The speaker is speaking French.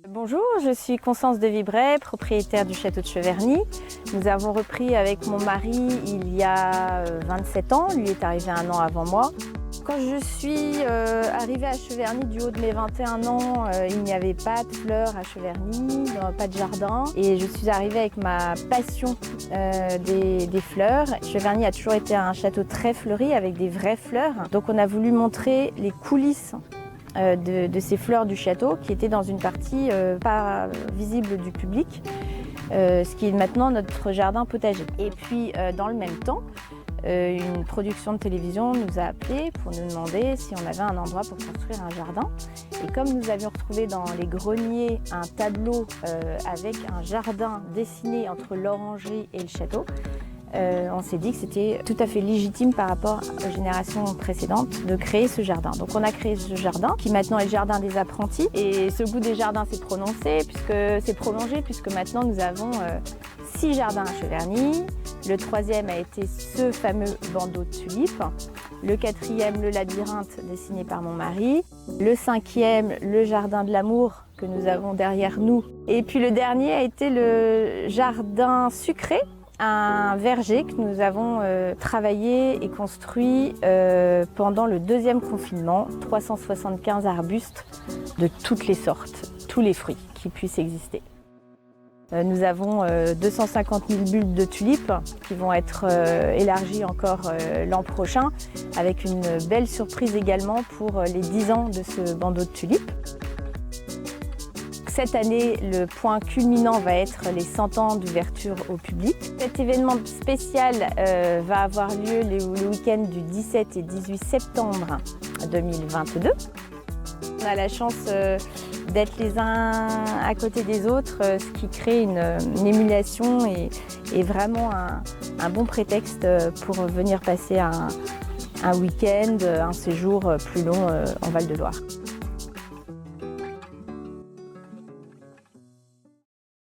Bonjour, je suis Constance de Vibray, propriétaire du château de Cheverny. Nous avons repris avec mon mari il y a 27 ans, lui est arrivé un an avant moi. Quand je suis arrivée à Cheverny du haut de mes 21 ans, il n'y avait pas de fleurs à Cheverny, pas de jardin. Et je suis arrivée avec ma passion des fleurs. Cheverny a toujours été un château très fleuri avec des vraies fleurs. Donc on a voulu montrer les coulisses de ces fleurs du château qui étaient dans une partie pas visible du public, ce qui est maintenant notre jardin potager. Et puis dans le même temps, une production de télévision nous a appelés pour nous demander si on avait un endroit pour construire un jardin. Et comme nous avions retrouvé dans les greniers un tableau avec un jardin dessiné entre l'orangerie et le château, on s'est dit que c'était tout à fait légitime par rapport aux générations précédentes de créer ce jardin. Donc on a créé ce jardin qui maintenant est le jardin des apprentis. Et ce goût des jardins s'est prononcé, c'est prolongé puisque maintenant nous avons 6 jardins à Cheverny. Le 3e a été ce fameux bandeau de tulipes. Le 4e, le labyrinthe dessiné par mon mari. Le 5e, le jardin de l'amour que nous avons derrière nous. Et puis le dernier a été le jardin sucré, un verger que nous avons travaillé et construit pendant le 2e confinement. 375 arbustes de toutes les sortes, tous les fruits qui puissent exister. Nous avons 250 000 bulbes de tulipes qui vont être élargies encore l'an prochain, avec une belle surprise également pour les 10 ans de ce bandeau de tulipes. Cette année, le point culminant va être les 100 ans d'ouverture au public. Cet événement spécial va avoir lieu le week-end du 17 et 18 septembre 2022. On a la chance d'être les uns à côté des autres, ce qui crée une émulation et vraiment un bon prétexte pour venir passer un week-end, un séjour plus long en Val-de-Loire.